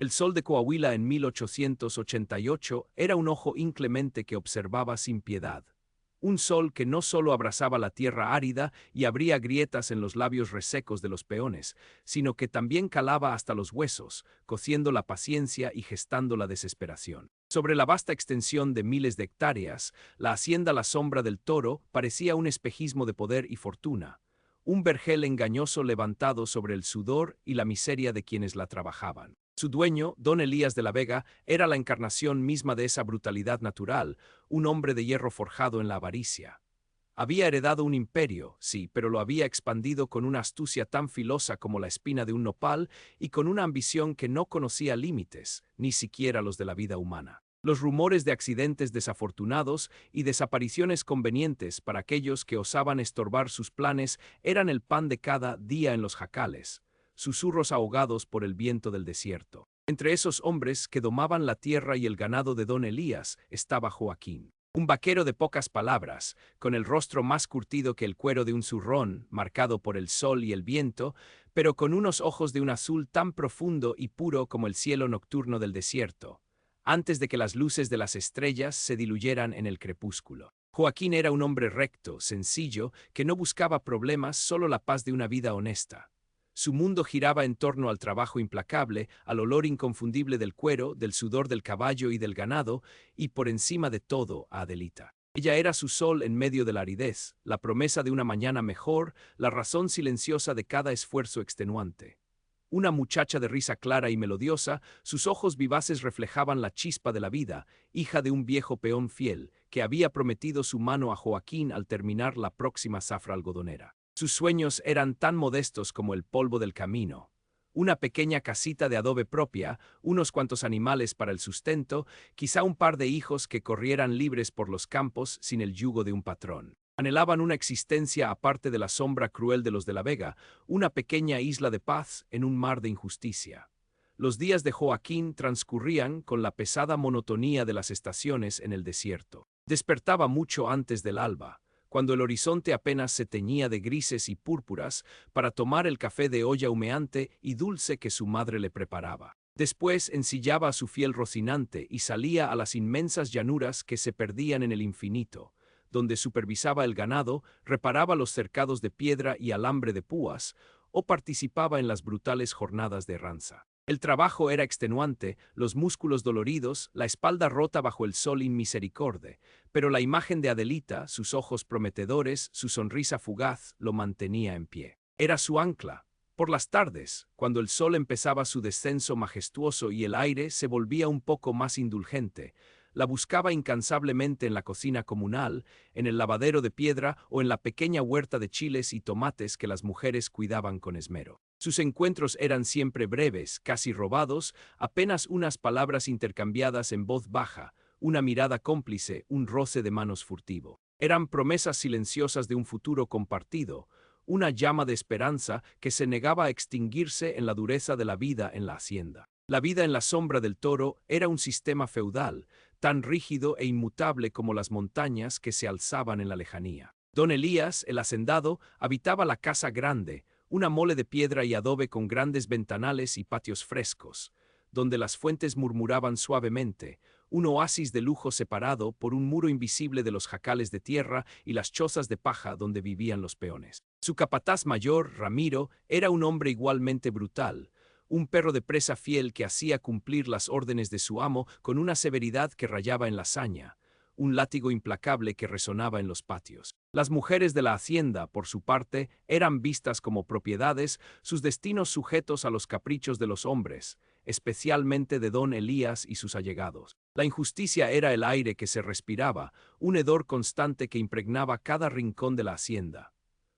El sol de Coahuila en 1888 era un ojo inclemente que observaba sin piedad. Un sol que no solo abrasaba la tierra árida y abría grietas en los labios resecos de los peones, sino que también calaba hasta los huesos, cociendo la paciencia y gestando la desesperación. Sobre la vasta extensión de miles de hectáreas, la hacienda La Sombra del Toro parecía un espejismo de poder y fortuna, un vergel engañoso levantado sobre el sudor y la miseria de quienes la trabajaban. Su dueño, don Elías de la Vega, era la encarnación misma de esa brutalidad natural, un hombre de hierro forjado en la avaricia. Había heredado un imperio, sí, pero lo había expandido con una astucia tan filosa como la espina de un nopal y con una ambición que no conocía límites, ni siquiera los de la vida humana. Los rumores de accidentes desafortunados y desapariciones convenientes para aquellos que osaban estorbar sus planes eran el pan de cada día en los jacales, susurros ahogados por el viento del desierto. Entre esos hombres que domaban la tierra y el ganado de don Elías estaba Joaquín. Un vaquero de pocas palabras, con el rostro más curtido que el cuero de un zurrón, marcado por el sol y el viento, pero con unos ojos de un azul tan profundo y puro como el cielo nocturno del desierto, antes de que las luces de las estrellas se diluyeran en el crepúsculo. Joaquín era un hombre recto, sencillo, que no buscaba problemas, solo la paz de una vida honesta. Su mundo giraba en torno al trabajo implacable, al olor inconfundible del cuero, del sudor del caballo y del ganado, y por encima de todo a Adelita. Ella era su sol en medio de la aridez, la promesa de una mañana mejor, la razón silenciosa de cada esfuerzo extenuante. Una muchacha de risa clara y melodiosa, sus ojos vivaces reflejaban la chispa de la vida, hija de un viejo peón fiel, que había prometido su mano a Joaquín al terminar la próxima zafra algodonera. Sus sueños eran tan modestos como el polvo del camino. Una pequeña casita de adobe propia, unos cuantos animales para el sustento, quizá un par de hijos que corrieran libres por los campos sin el yugo de un patrón. Anhelaban una existencia aparte de la sombra cruel de los de la Vega, una pequeña isla de paz en un mar de injusticia. Los días de Joaquín transcurrían con la pesada monotonía de las estaciones en el desierto. Despertaba mucho antes del alba, cuando el horizonte apenas se teñía de grises y púrpuras, para tomar el café de olla humeante y dulce que su madre le preparaba. Después ensillaba a su fiel Rocinante y salía a las inmensas llanuras que se perdían en el infinito, donde supervisaba el ganado, reparaba los cercados de piedra y alambre de púas, o participaba en las brutales jornadas de erranza. El trabajo era extenuante, los músculos doloridos, la espalda rota bajo el sol inmisericorde, pero la imagen de Adelita, sus ojos prometedores, su sonrisa fugaz, lo mantenía en pie. Era su ancla. Por las tardes, cuando el sol empezaba su descenso majestuoso y el aire se volvía un poco más indulgente, la buscaba incansablemente en la cocina comunal, en el lavadero de piedra o en la pequeña huerta de chiles y tomates que las mujeres cuidaban con esmero. Sus encuentros eran siempre breves, casi robados, apenas unas palabras intercambiadas en voz baja, una mirada cómplice, un roce de manos furtivo. Eran promesas silenciosas de un futuro compartido, una llama de esperanza que se negaba a extinguirse en la dureza de la vida en la hacienda. La vida en la Sombra del Toro era un sistema feudal, tan rígido e inmutable como las montañas que se alzaban en la lejanía. Don Elías, el hacendado, habitaba la casa grande, una mole de piedra y adobe con grandes ventanales y patios frescos, donde las fuentes murmuraban suavemente, un oasis de lujo separado por un muro invisible de los jacales de tierra y las chozas de paja donde vivían los peones. Su capataz mayor, Ramiro, era un hombre igualmente brutal, un perro de presa fiel que hacía cumplir las órdenes de su amo con una severidad que rayaba en la saña, un látigo implacable que resonaba en los patios. Las mujeres de la hacienda, por su parte, eran vistas como propiedades, sus destinos sujetos a los caprichos de los hombres, especialmente de don Elías y sus allegados. La injusticia era el aire que se respiraba, un hedor constante que impregnaba cada rincón de la hacienda.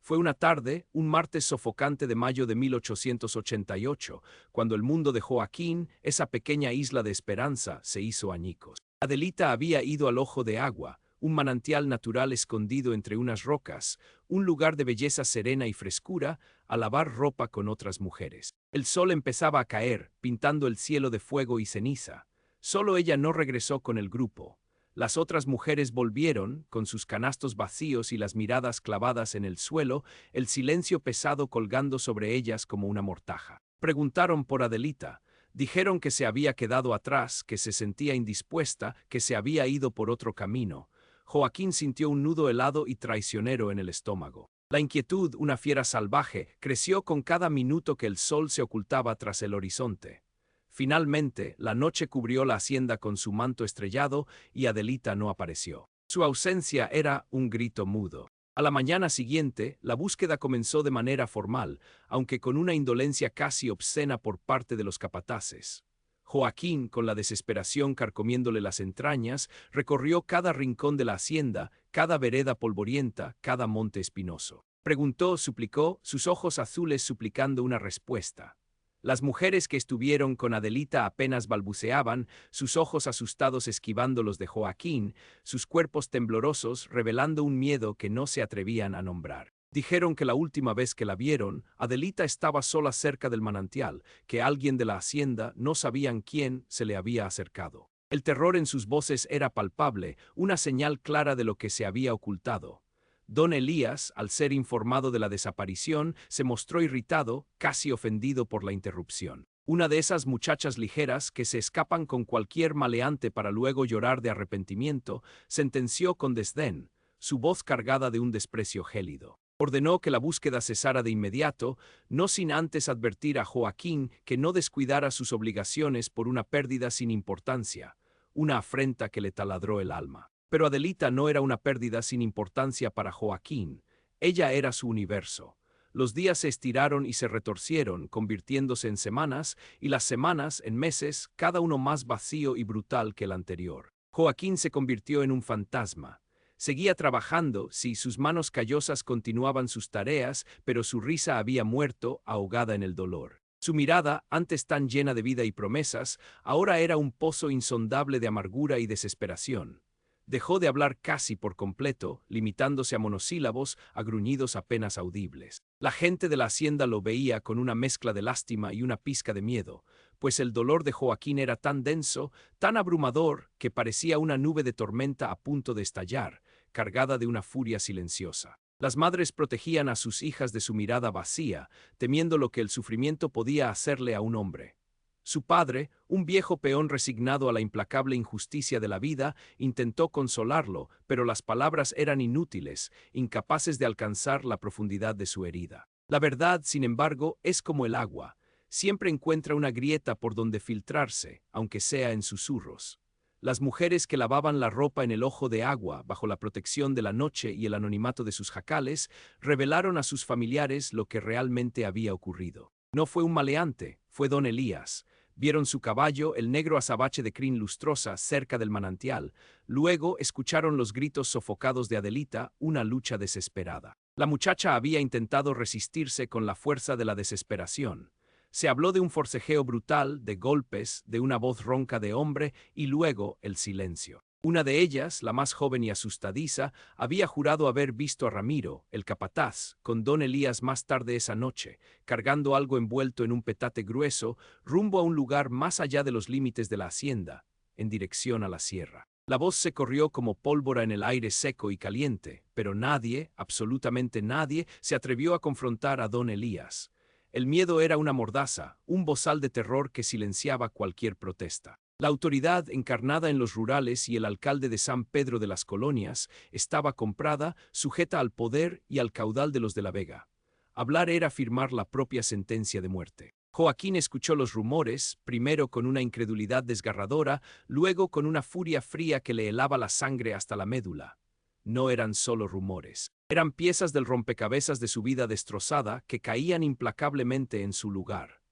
Fue una tarde, un martes sofocante de mayo de 1888, cuando el mundo de Joaquín, esa pequeña isla de esperanza, se hizo añicos. Adelita había ido al Ojo de Agua, un manantial natural escondido entre unas rocas, un lugar de belleza serena y frescura, a lavar ropa con otras mujeres. El sol empezaba a caer, pintando el cielo de fuego y ceniza. Solo ella no regresó con el grupo. Las otras mujeres volvieron, con sus canastos vacíos y las miradas clavadas en el suelo, el silencio pesado colgando sobre ellas como una mortaja. Preguntaron por Adelita. Dijeron que se había quedado atrás, que se sentía indispuesta, que se había ido por otro camino. Joaquín sintió un nudo helado y traicionero en el estómago. La inquietud, una fiera salvaje, creció con cada minuto que el sol se ocultaba tras el horizonte. Finalmente, la noche cubrió la hacienda con su manto estrellado y Adelita no apareció. Su ausencia era un grito mudo. A la mañana siguiente, la búsqueda comenzó de manera formal, aunque con una indolencia casi obscena por parte de los capataces. Joaquín, con la desesperación carcomiéndole las entrañas, recorrió cada rincón de la hacienda, cada vereda polvorienta, cada monte espinoso. Preguntó, suplicó, sus ojos azules suplicando una respuesta. Las mujeres que estuvieron con Adelita apenas balbuceaban, sus ojos asustados esquivando los de Joaquín, sus cuerpos temblorosos revelando un miedo que no se atrevían a nombrar. Dijeron que la última vez que la vieron, Adelita estaba sola cerca del manantial, que alguien de la hacienda, no sabían quién, se le había acercado. El terror en sus voces era palpable, una señal clara de lo que se había ocultado. Don Elías, al ser informado de la desaparición, se mostró irritado, casi ofendido por la interrupción. Una de esas muchachas ligeras que se escapan con cualquier maleante para luego llorar de arrepentimiento, sentenció con desdén, su voz cargada de un desprecio gélido. Ordenó que la búsqueda cesara de inmediato, no sin antes advertir a Joaquín que no descuidara sus obligaciones por una pérdida sin importancia, una afrenta que le taladró el alma. Pero Adelita no era una pérdida sin importancia para Joaquín. Ella era su universo. Los días se estiraron y se retorcieron, convirtiéndose en semanas, y las semanas en meses, cada uno más vacío y brutal que el anterior. Joaquín se convirtió en un fantasma. Seguía trabajando, sí, sus manos callosas continuaban sus tareas, pero su risa había muerto, ahogada en el dolor. Su mirada, antes tan llena de vida y promesas, ahora era un pozo insondable de amargura y desesperación. Dejó de hablar casi por completo, limitándose a monosílabos, a gruñidos apenas audibles. La gente de la hacienda lo veía con una mezcla de lástima y una pizca de miedo, pues el dolor de Joaquín era tan denso, tan abrumador, que parecía una nube de tormenta a punto de estallar, cargada de una furia silenciosa. Las madres protegían a sus hijas de su mirada vacía, temiendo lo que el sufrimiento podía hacerle a un hombre. Su padre, un viejo peón resignado a la implacable injusticia de la vida, intentó consolarlo, pero las palabras eran inútiles, incapaces de alcanzar la profundidad de su herida. La verdad, sin embargo, es como el agua. Siempre encuentra una grieta por donde filtrarse, aunque sea en susurros. Las mujeres que lavaban la ropa en el ojo de agua, bajo la protección de la noche y el anonimato de sus jacales, revelaron a sus familiares lo que realmente había ocurrido. No fue un maleante, fue don Elías. Vieron su caballo, el negro azabache de crin lustrosa, cerca del manantial. Luego escucharon los gritos sofocados de Adelita, una lucha desesperada. La muchacha había intentado resistirse con la fuerza de la desesperación. Se habló de un forcejeo brutal, de golpes, de una voz ronca de hombre y luego el silencio. Una de ellas, la más joven y asustadiza, había jurado haber visto a Ramiro, el capataz, con don Elías más tarde esa noche, cargando algo envuelto en un petate grueso, rumbo a un lugar más allá de los límites de la hacienda, en dirección a la sierra. La voz se corrió como pólvora en el aire seco y caliente, pero nadie, absolutamente nadie, se atrevió a confrontar a don Elías. El miedo era una mordaza, un bozal de terror que silenciaba cualquier protesta. La autoridad encarnada en los rurales y el alcalde de San Pedro de las Colonias estaba comprada, sujeta al poder y al caudal de los de la Vega. Hablar era firmar la propia sentencia de muerte. Joaquín escuchó los rumores, primero con una incredulidad desgarradora, luego con una furia fría que le helaba la sangre hasta la médula. No eran solo rumores. Eran piezas del rompecabezas de su vida destrozada que caían implacablemente en su lugar.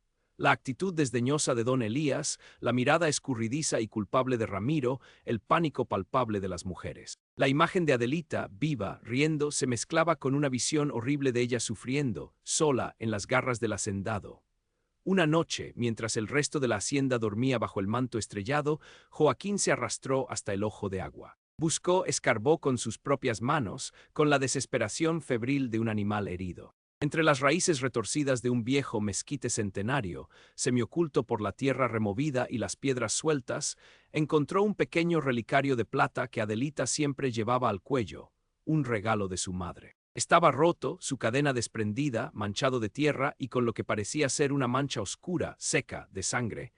La actitud desdeñosa de don Elías, la mirada escurridiza y culpable de Ramiro, el pánico palpable de las mujeres. La imagen de Adelita, viva, riendo, se mezclaba con una visión horrible de ella sufriendo, sola, en las garras del hacendado. Una noche, mientras el resto de la hacienda dormía bajo el manto estrellado, Joaquín se arrastró hasta el ojo de agua. Buscó, escarbó con sus propias manos, con la desesperación febril de un animal herido. Entre las raíces retorcidas de un viejo mezquite centenario, semioculto por la tierra removida y las piedras sueltas, encontró un pequeño relicario de plata que Adelita siempre llevaba al cuello, un regalo de su madre. Estaba roto, su cadena desprendida, manchado de tierra y con lo que parecía ser una mancha oscura, seca, de sangre,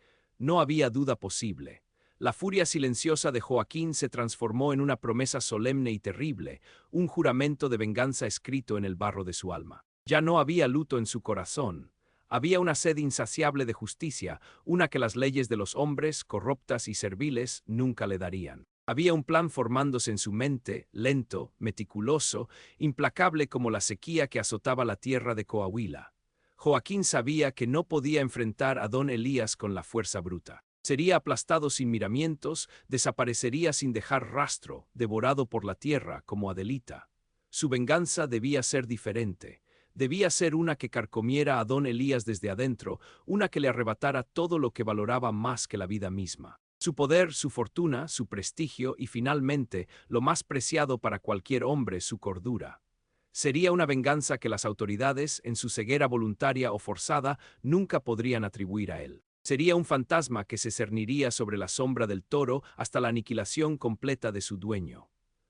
No había duda posible. La furia silenciosa de Joaquín se transformó en una promesa solemne y terrible, un juramento de venganza escrito en el barro de su alma. Ya no había luto en su corazón. Había una sed insaciable de justicia, una que las leyes de los hombres, corruptas y serviles, nunca le darían. Había un plan formándose en su mente, lento, meticuloso, implacable como la sequía que azotaba la tierra de Coahuila. Joaquín sabía que no podía enfrentar a don Elías con la fuerza bruta. Sería aplastado sin miramientos, desaparecería sin dejar rastro, devorado por la tierra como Adelita. Su venganza debía ser diferente. Debía ser una que carcomiera a don Elías desde adentro, una que le arrebatara todo lo que valoraba más que la vida misma. Su poder, su fortuna, su prestigio y finalmente, lo más preciado para cualquier hombre, su cordura. Sería una venganza que las autoridades, en su ceguera voluntaria o forzada, nunca podrían atribuir a él. Sería un fantasma que se cerniría sobre la sombra del toro hasta la aniquilación completa de su dueño.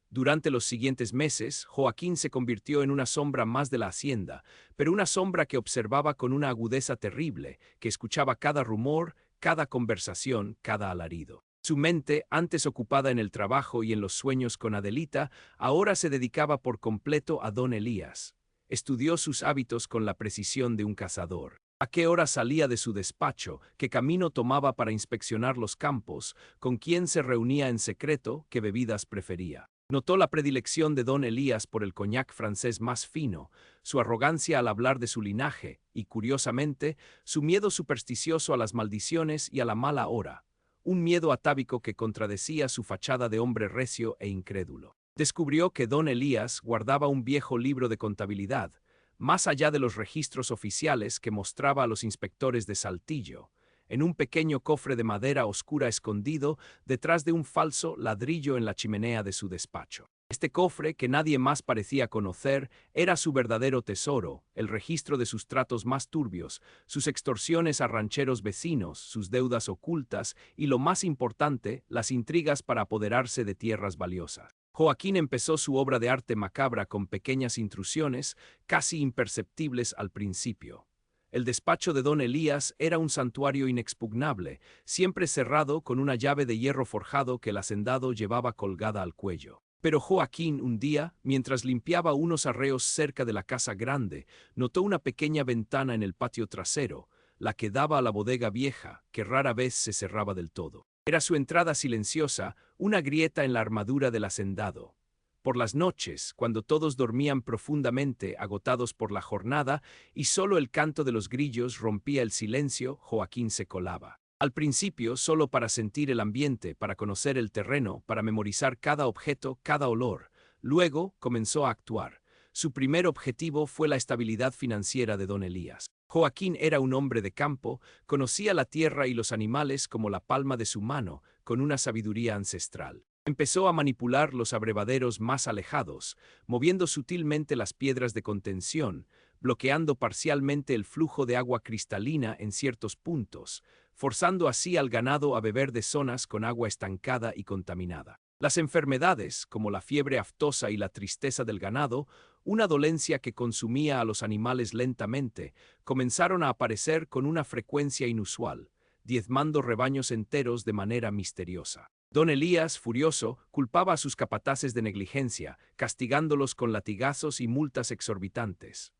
Durante los siguientes meses, Joaquín se convirtió en una sombra más de la hacienda, pero una sombra que observaba con una agudeza terrible, que escuchaba cada rumor, cada conversación, cada alarido. Su mente, antes ocupada en el trabajo y en los sueños con Adelita, ahora se dedicaba por completo a don Elías. Estudió sus hábitos con la precisión de un cazador. A qué hora salía de su despacho, qué camino tomaba para inspeccionar los campos, con quién se reunía en secreto, qué bebidas prefería. Notó la predilección de don Elías por el coñac francés más fino, su arrogancia al hablar de su linaje y, curiosamente, su miedo supersticioso a las maldiciones y a la mala hora, un miedo atávico que contradecía su fachada de hombre recio e incrédulo. Descubrió que don Elías guardaba un viejo libro de contabilidad, más allá de los registros oficiales que mostraba a los inspectores de Saltillo, en un pequeño cofre de madera oscura escondido detrás de un falso ladrillo en la chimenea de su despacho. Este cofre, que nadie más parecía conocer, era su verdadero tesoro, el registro de sus tratos más turbios, sus extorsiones a rancheros vecinos, sus deudas ocultas y, lo más importante, las intrigas para apoderarse de tierras valiosas. Joaquín empezó su obra de arte macabra con pequeñas intrusiones, casi imperceptibles al principio. El despacho de don Elías era un santuario inexpugnable, siempre cerrado con una llave de hierro forjado que el hacendado llevaba colgada al cuello. Pero Joaquín, un día, mientras limpiaba unos arreos cerca de la casa grande, notó una pequeña ventana en el patio trasero, la que daba a la bodega vieja, que rara vez se cerraba del todo. Era su entrada silenciosa, una grieta en la armadura del hacendado. Por las noches, cuando todos dormían profundamente, agotados por la jornada, y solo el canto de los grillos rompía el silencio, Joaquín se colaba. Al principio, solo para sentir el ambiente, para conocer el terreno, para memorizar cada objeto, cada olor. Luego, comenzó a actuar. Su primer objetivo fue la estabilidad financiera de don Elías. Joaquín era un hombre de campo, conocía la tierra y los animales como la palma de su mano, con una sabiduría ancestral. Empezó a manipular los abrevaderos más alejados, moviendo sutilmente las piedras de contención, bloqueando parcialmente el flujo de agua cristalina en ciertos puntos, forzando así al ganado a beber de zonas con agua estancada y contaminada. Las enfermedades, como la fiebre aftosa y la tristeza del ganado, una dolencia que consumía a los animales lentamente, comenzaron a aparecer con una frecuencia inusual, diezmando rebaños enteros de manera misteriosa. Don Elías, furioso, culpaba a sus capataces de negligencia, castigándolos con latigazos y multas exorbitantes.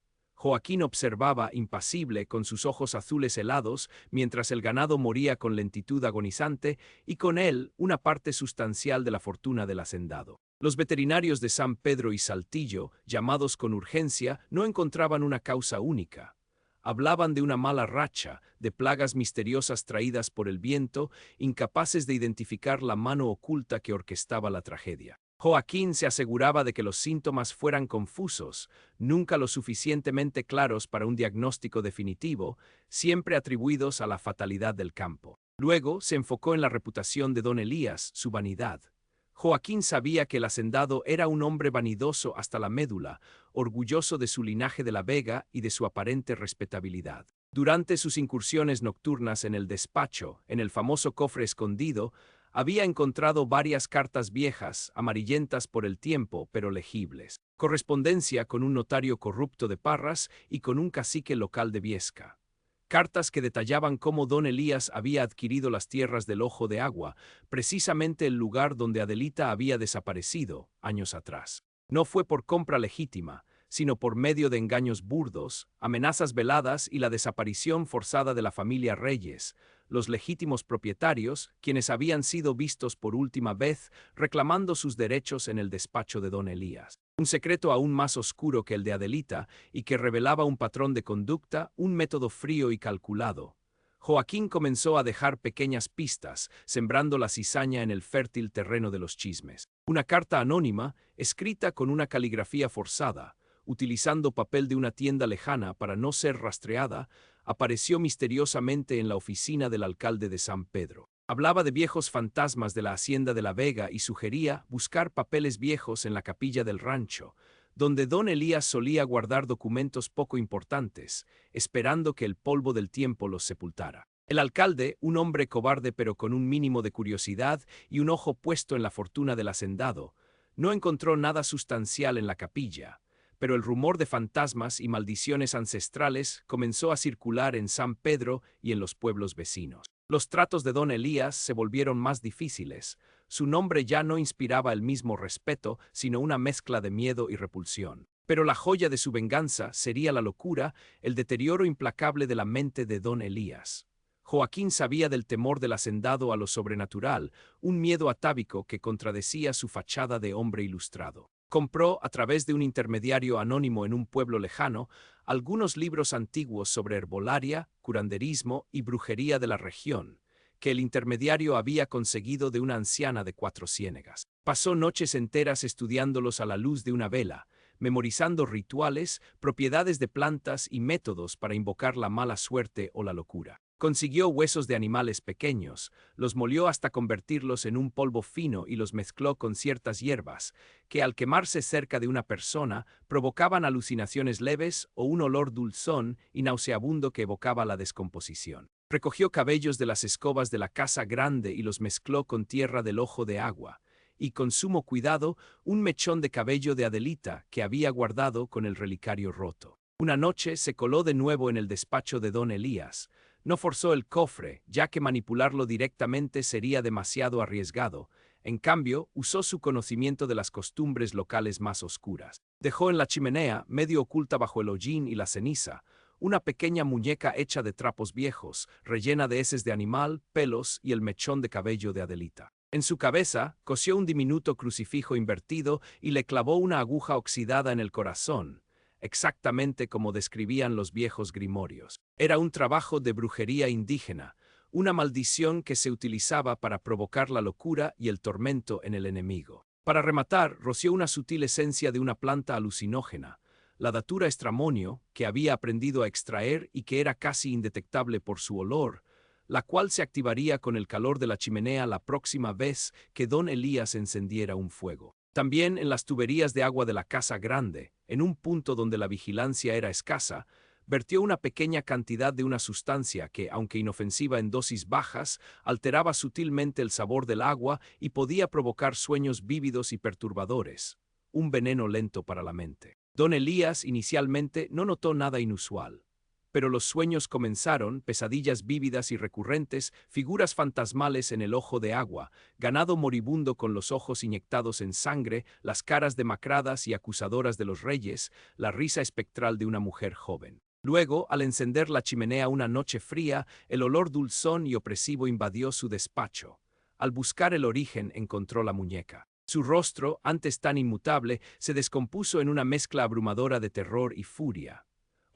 Joaquín observaba, impasible, con sus ojos azules helados, mientras el ganado moría con lentitud agonizante, y con él una parte sustancial de la fortuna del hacendado. Los veterinarios de San Pedro y Saltillo, llamados con urgencia, no encontraban una causa única. Hablaban de una mala racha, de plagas misteriosas traídas por el viento, incapaces de identificar la mano oculta que orquestaba la tragedia. Joaquín se aseguraba de que los síntomas fueran confusos, nunca lo suficientemente claros para un diagnóstico definitivo, siempre atribuidos a la fatalidad del campo. Luego se enfocó en la reputación de don Elías, su vanidad. Joaquín sabía que el hacendado era un hombre vanidoso hasta la médula, orgulloso de su linaje de la Vega y de su aparente respetabilidad. Durante sus incursiones nocturnas en el despacho, en el famoso cofre escondido, había encontrado varias cartas viejas, amarillentas por el tiempo, pero legibles. Correspondencia con un notario corrupto de Parras y con un cacique local de Viesca. Cartas que detallaban cómo don Elías había adquirido las tierras del Ojo de Agua, precisamente el lugar donde Adelita había desaparecido años atrás. No fue por compra legítima, sino por medio de engaños burdos, amenazas veladas y la desaparición forzada de la familia Reyes, los legítimos propietarios, quienes habían sido vistos por última vez reclamando sus derechos en el despacho de don Elías. Un secreto aún más oscuro que el de Adelita y que revelaba un patrón de conducta, un método frío y calculado. Joaquín comenzó a dejar pequeñas pistas, sembrando la cizaña en el fértil terreno de los chismes. Una carta anónima, escrita con una caligrafía forzada, utilizando papel de una tienda lejana para no ser rastreada, apareció misteriosamente en la oficina del alcalde de San Pedro. Hablaba de viejos fantasmas de la hacienda de La Vega y sugería buscar papeles viejos en la capilla del rancho, donde don Elías solía guardar documentos poco importantes, esperando que el polvo del tiempo los sepultara. El alcalde, un hombre cobarde pero con un mínimo de curiosidad y un ojo puesto en la fortuna del hacendado, no encontró nada sustancial en la capilla, pero el rumor de fantasmas y maldiciones ancestrales comenzó a circular en San Pedro y en los pueblos vecinos. Los tratos de don Elías se volvieron más difíciles. Su nombre ya no inspiraba el mismo respeto, sino una mezcla de miedo y repulsión. Pero la joya de su venganza sería la locura, el deterioro implacable de la mente de don Elías. Joaquín sabía del temor del hacendado a lo sobrenatural, un miedo atávico que contradecía su fachada de hombre ilustrado. Compró, a través de un intermediario anónimo en un pueblo lejano, algunos libros antiguos sobre herbolaria, curanderismo y brujería de la región, que el intermediario había conseguido de una anciana de 4 ciénegas. Pasó noches enteras estudiándolos a la luz de una vela, memorizando rituales, propiedades de plantas y métodos para invocar la mala suerte o la locura. Consiguió huesos de animales pequeños, los molió hasta convertirlos en un polvo fino y los mezcló con ciertas hierbas, que al quemarse cerca de una persona provocaban alucinaciones leves o un olor dulzón y nauseabundo que evocaba la descomposición. Recogió cabellos de las escobas de la casa grande y los mezcló con tierra del Ojo de Agua, y con sumo cuidado un mechón de cabello de Adelita que había guardado con el relicario roto. Una noche se coló de nuevo en el despacho de don Elías. No forzó el cofre, ya que manipularlo directamente sería demasiado arriesgado. En cambio, usó su conocimiento de las costumbres locales más oscuras. Dejó en la chimenea, medio oculta bajo el hollín y la ceniza, una pequeña muñeca hecha de trapos viejos, rellena de heces de animal, pelos y el mechón de cabello de Adelita. En su cabeza, cosió un diminuto crucifijo invertido y le clavó una aguja oxidada en el corazón, exactamente como describían los viejos grimorios. Era un trabajo de brujería indígena, una maldición que se utilizaba para provocar la locura y el tormento en el enemigo. Para rematar, roció una sutil esencia de una planta alucinógena, la datura estramonio, que había aprendido a extraer y que era casi indetectable por su olor, la cual se activaría con el calor de la chimenea la próxima vez que don Elías encendiera un fuego. También en las tuberías de agua de la casa grande, en un punto donde la vigilancia era escasa, vertió una pequeña cantidad de una sustancia que, aunque inofensiva en dosis bajas, alteraba sutilmente el sabor del agua y podía provocar sueños vívidos y perturbadores, un veneno lento para la mente. Don Elías inicialmente no notó nada inusual. Pero los sueños comenzaron, pesadillas vívidas y recurrentes, figuras fantasmales en el Ojo de Agua, ganado moribundo con los ojos inyectados en sangre, las caras demacradas y acusadoras de los reyes, la risa espectral de una mujer joven. Luego, al encender la chimenea una noche fría, el olor dulzón y opresivo invadió su despacho. Al buscar el origen, encontró la muñeca. Su rostro, antes tan inmutable, se descompuso en una mezcla abrumadora de terror y furia.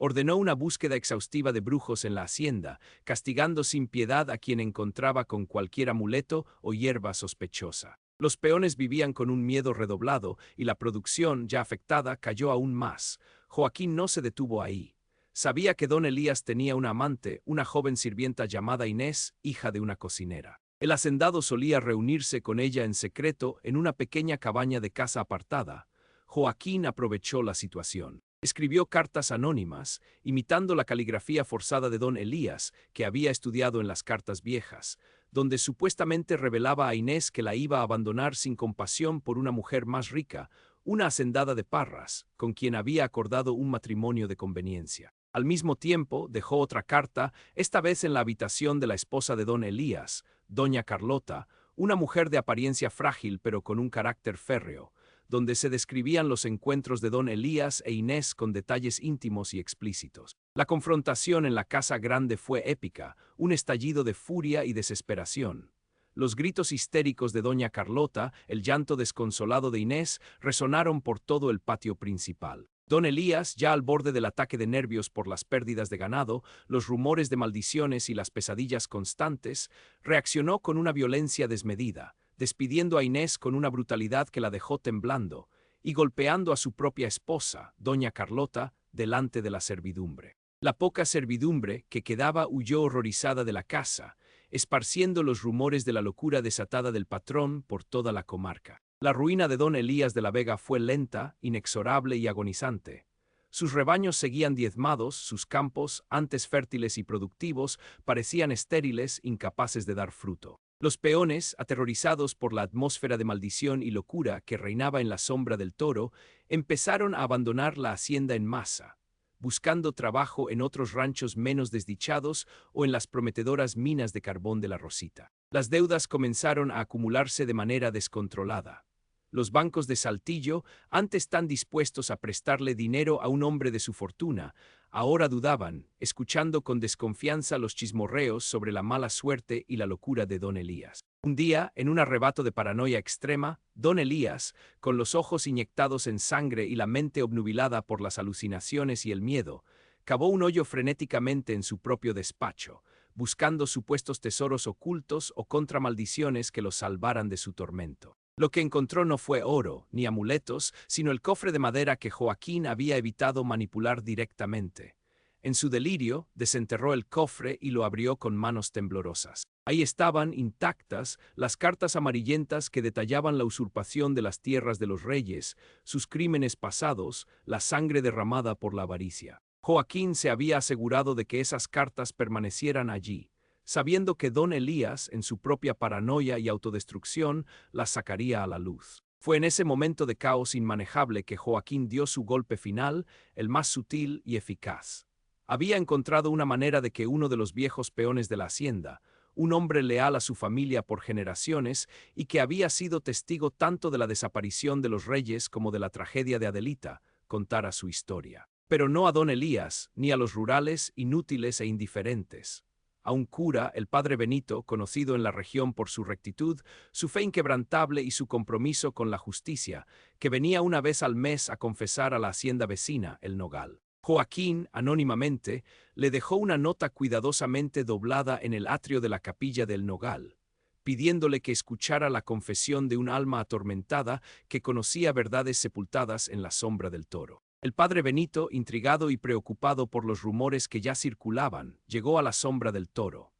Ordenó una búsqueda exhaustiva de brujos en la hacienda, castigando sin piedad a quien encontraba con cualquier amuleto o hierba sospechosa. Los peones vivían con un miedo redoblado y la producción, ya afectada, cayó aún más. Joaquín no se detuvo ahí. Sabía que don Elías tenía una amante, una joven sirvienta llamada Inés, hija de una cocinera. El hacendado solía reunirse con ella en secreto en una pequeña cabaña de casa apartada. Joaquín aprovechó la situación. Escribió cartas anónimas, imitando la caligrafía forzada de don Elías, que había estudiado en las cartas viejas, donde supuestamente revelaba a Inés que la iba a abandonar sin compasión por una mujer más rica, una hacendada de Parras, con quien había acordado un matrimonio de conveniencia. Al mismo tiempo, dejó otra carta, esta vez en la habitación de la esposa de don Elías, doña Carlota, una mujer de apariencia frágil pero con un carácter férreo, donde se describían los encuentros de don Elías e Inés con detalles íntimos y explícitos. La confrontación en la casa grande fue épica, un estallido de furia y desesperación. Los gritos histéricos de doña Carlota, el llanto desconsolado de Inés, resonaron por todo el patio principal. Don Elías, ya al borde del ataque de nervios por las pérdidas de ganado, los rumores de maldiciones y las pesadillas constantes, reaccionó con una violencia desmedida, despidiendo a Inés con una brutalidad que la dejó temblando, y golpeando a su propia esposa, doña Carlota, delante de la servidumbre. La poca servidumbre que quedaba huyó horrorizada de la casa, esparciendo los rumores de la locura desatada del patrón por toda la comarca. La ruina de don Elías de la Vega fue lenta, inexorable y agonizante. Sus rebaños seguían diezmados, sus campos, antes fértiles y productivos, parecían estériles, incapaces de dar fruto. Los peones, aterrorizados por la atmósfera de maldición y locura que reinaba en la sombra del toro, empezaron a abandonar la hacienda en masa, buscando trabajo en otros ranchos menos desdichados o en las prometedoras minas de carbón de la Rosita. Las deudas comenzaron a acumularse de manera descontrolada. Los bancos de Saltillo, antes tan dispuestos a prestarle dinero a un hombre de su fortuna, ahora dudaban, escuchando con desconfianza los chismorreos sobre la mala suerte y la locura de don Elías. Un día, en un arrebato de paranoia extrema, don Elías, con los ojos inyectados en sangre y la mente obnubilada por las alucinaciones y el miedo, cavó un hoyo frenéticamente en su propio despacho, buscando supuestos tesoros ocultos o contramaldiciones que los salvaran de su tormento. Lo que encontró no fue oro, ni amuletos, sino el cofre de madera que Joaquín había evitado manipular directamente. En su delirio, desenterró el cofre y lo abrió con manos temblorosas. Ahí estaban, intactas, las cartas amarillentas que detallaban la usurpación de las tierras de los reyes, sus crímenes pasados, la sangre derramada por la avaricia. Joaquín se había asegurado de que esas cartas permanecieran allí, sabiendo que don Elías, en su propia paranoia y autodestrucción, las sacaría a la luz. Fue en ese momento de caos inmanejable que Joaquín dio su golpe final, el más sutil y eficaz. Había encontrado una manera de que uno de los viejos peones de la hacienda, un hombre leal a su familia por generaciones y que había sido testigo tanto de la desaparición de los reyes como de la tragedia de Adelita, contara su historia. Pero no a don Elías, ni a los rurales, inútiles e indiferentes. A un cura, el padre Benito, conocido en la región por su rectitud, su fe inquebrantable y su compromiso con la justicia, que venía una vez al mes a confesar a la hacienda vecina, el Nogal. Joaquín, anónimamente, le dejó una nota cuidadosamente doblada en el atrio de la capilla del Nogal, pidiéndole que escuchara la confesión de un alma atormentada que conocía verdades sepultadas en la sombra del toro. El padre Benito, intrigado y preocupado por los rumores que ya circulaban, llegó a la sombra del toro.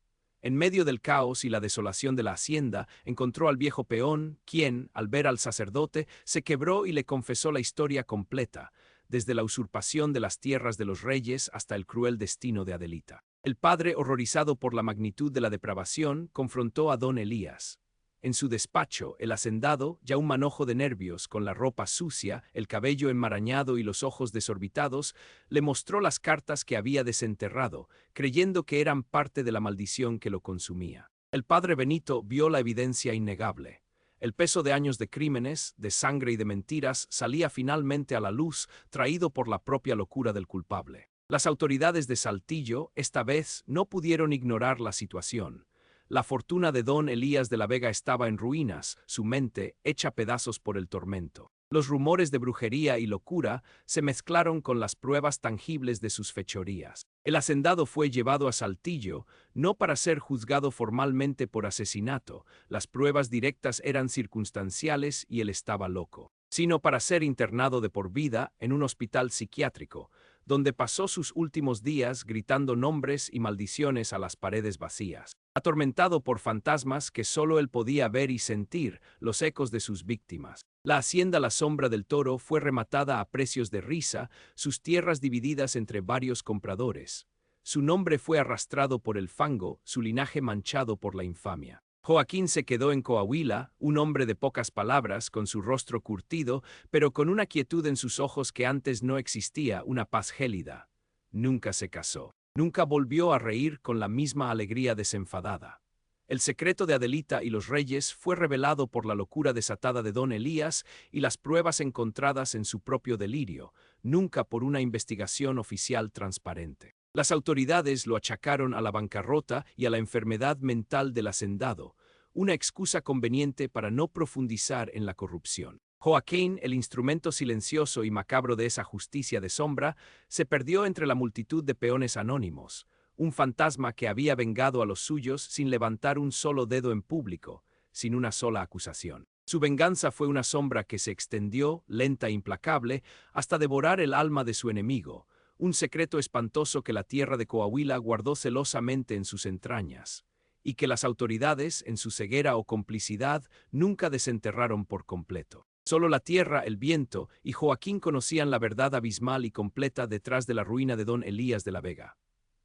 En medio del caos y la desolación de la hacienda, encontró al viejo peón, quien, al ver al sacerdote, se quebró y le confesó la historia completa, desde la usurpación de las tierras de los reyes hasta el cruel destino de Adelita. El padre, horrorizado por la magnitud de la depravación, confrontó a don Elías. En su despacho, el hacendado, ya un manojo de nervios, con la ropa sucia, el cabello enmarañado y los ojos desorbitados, le mostró las cartas que había desenterrado, creyendo que eran parte de la maldición que lo consumía. El padre Benito vio la evidencia innegable. El peso de años de crímenes, de sangre y de mentiras salía finalmente a la luz, traído por la propia locura del culpable. Las autoridades de Saltillo, esta vez, no pudieron ignorar la situación. La fortuna de don Elías de la Vega estaba en ruinas, su mente hecha pedazos por el tormento. Los rumores de brujería y locura se mezclaron con las pruebas tangibles de sus fechorías. El hacendado fue llevado a Saltillo, no para ser juzgado formalmente por asesinato, las pruebas directas eran circunstanciales y él estaba loco, sino para ser internado de por vida en un hospital psiquiátrico, donde pasó sus últimos días gritando nombres y maldiciones a las paredes vacías, atormentado por fantasmas que solo él podía ver y sentir, los ecos de sus víctimas. La hacienda La Sombra del Toro fue rematada a precios de risa, sus tierras divididas entre varios compradores. Su nombre fue arrastrado por el fango, su linaje manchado por la infamia. Joaquín se quedó en Coahuila, un hombre de pocas palabras, con su rostro curtido, pero con una quietud en sus ojos que antes no existía, una paz gélida. Nunca se casó. Nunca volvió a reír con la misma alegría desenfadada. El secreto de Adelita y los reyes fue revelado por la locura desatada de don Elías y las pruebas encontradas en su propio delirio, nunca por una investigación oficial transparente. Las autoridades lo achacaron a la bancarrota y a la enfermedad mental del hacendado, una excusa conveniente para no profundizar en la corrupción. Joaquín, el instrumento silencioso y macabro de esa justicia de sombra, se perdió entre la multitud de peones anónimos, un fantasma que había vengado a los suyos sin levantar un solo dedo en público, sin una sola acusación. Su venganza fue una sombra que se extendió, lenta e implacable, hasta devorar el alma de su enemigo, un secreto espantoso que la tierra de Coahuila guardó celosamente en sus entrañas, y que las autoridades, en su ceguera o complicidad, nunca desenterraron por completo. Solo la tierra, el viento y Joaquín conocían la verdad abismal y completa detrás de la ruina de don Elías de la Vega.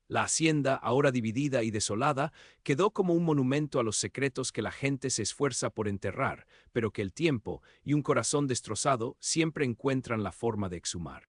La hacienda, ahora dividida y desolada, quedó como un monumento a los secretos que la gente se esfuerza por enterrar, pero que el tiempo y un corazón destrozado siempre encuentran la forma de exhumar.